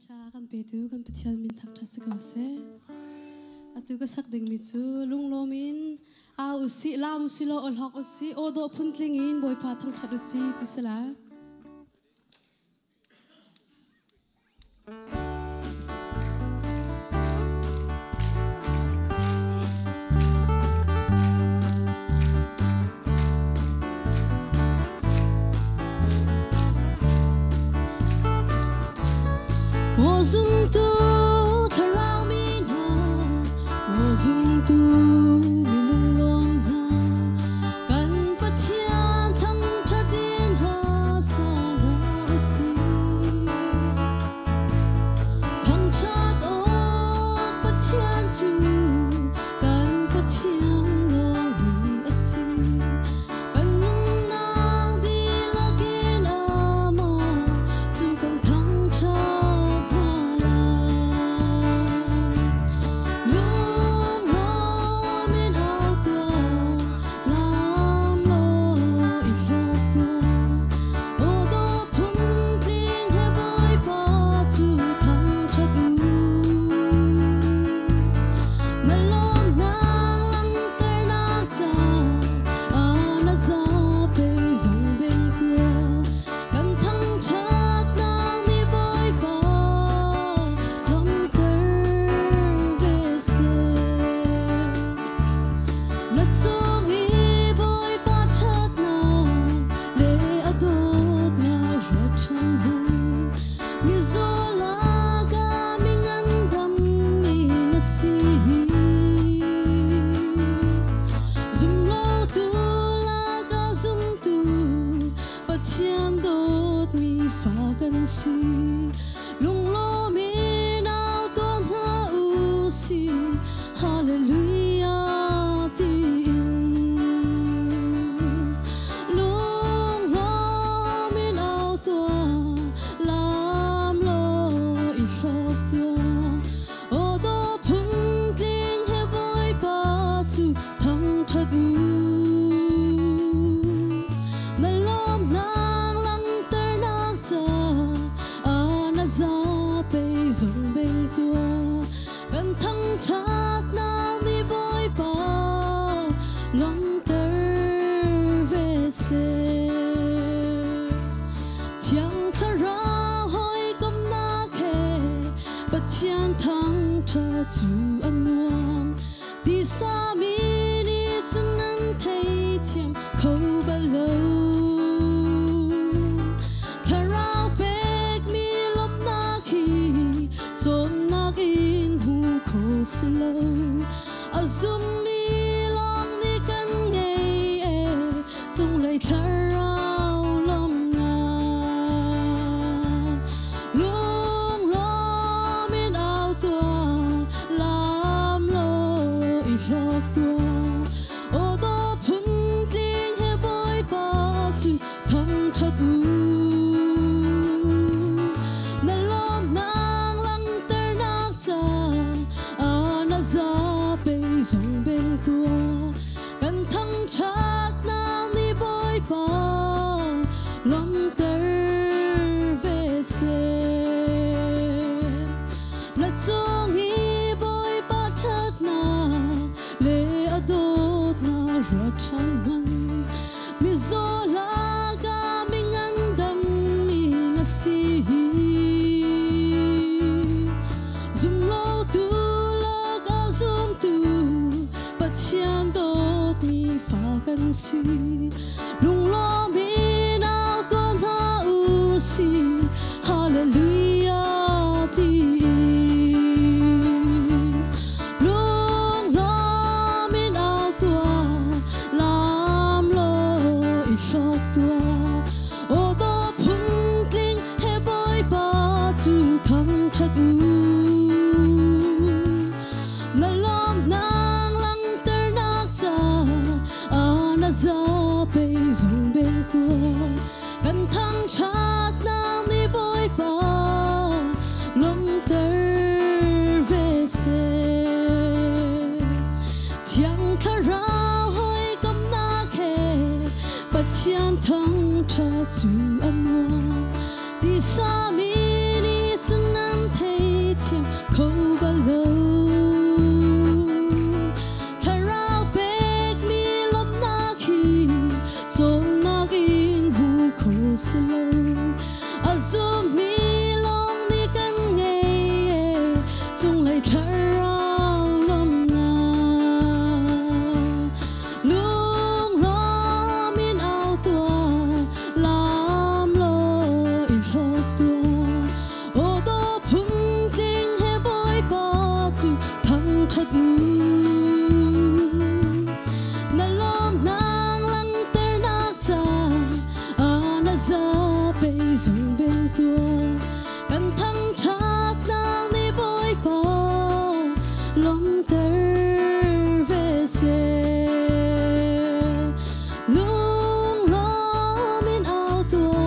cha kan pe tu kan pathian min thak tha se ko se atu ka sak ding mi chu lung lo min a usi lam usi lo ol hok usi o do phun tling in boi pa thang that usi ti sala我zum tu tharau min ha我zum tu lung long ha kan pathian thang tha din ha sa na si thang chat o pathian chu kan pathian long hi asi kan nung nang di lagin ama chu kan thang chat lung lo mi nao tuan ha u si hallelujah tin lung lo mi nao tua lam lo i hok tua o do phun tling he boy pa chu thang tha du na lom nang lang ter nak cha za pe zong beng tua kan thang chat na mi boy pa long ter ve se chiang thara hoi kom na khe pathian thang tha chu anuam ti sa mi ni chun nan thei thiam khâu ba lo slow azum mi long ni kan ngei e chung lai tharau lom na lung lo min au tua lam lo i lok tua o do phun tling he boy pa chu thang tha du na lom nang lang ter nak cha za pe zong beng tua kan thang chat nang ni boy pa lom ter ve se na chung hi boy pa chat na le adot na ro chan man mi zo la ga mi ngan dam mi na si zum lo tu chiang đốt mi phaกันsi lung lo mi nao tuan ha u si hallelujah tin lung lo mi nao tua lam lo i lok tua o do phun tling he boy pa chu thang tha du na lom na za pe zong beng tua kan thang chat nang ni boy pa lom ter ve se chiang thara hoi kam na khe pathian thang tha chu anwa ti sa mi ni chun nan chất u na lom nang lang ter nak cha na za pe dùng bên tua cần thăng chát nang ni bôi pa lom ter về xe lung lo min ao tua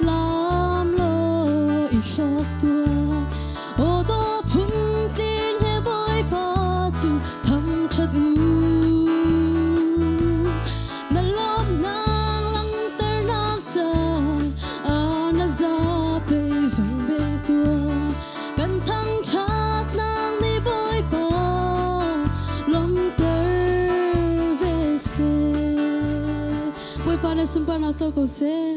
làm lo ít sọc tua ô tô phun tin he bôi pa chu thăng chát u na lom nang lang ter nak cha na za pe dùng bên tua cần thăng chát nang ni bôi pa lom ter về xe bôi pa này sum pa na cho cầu xe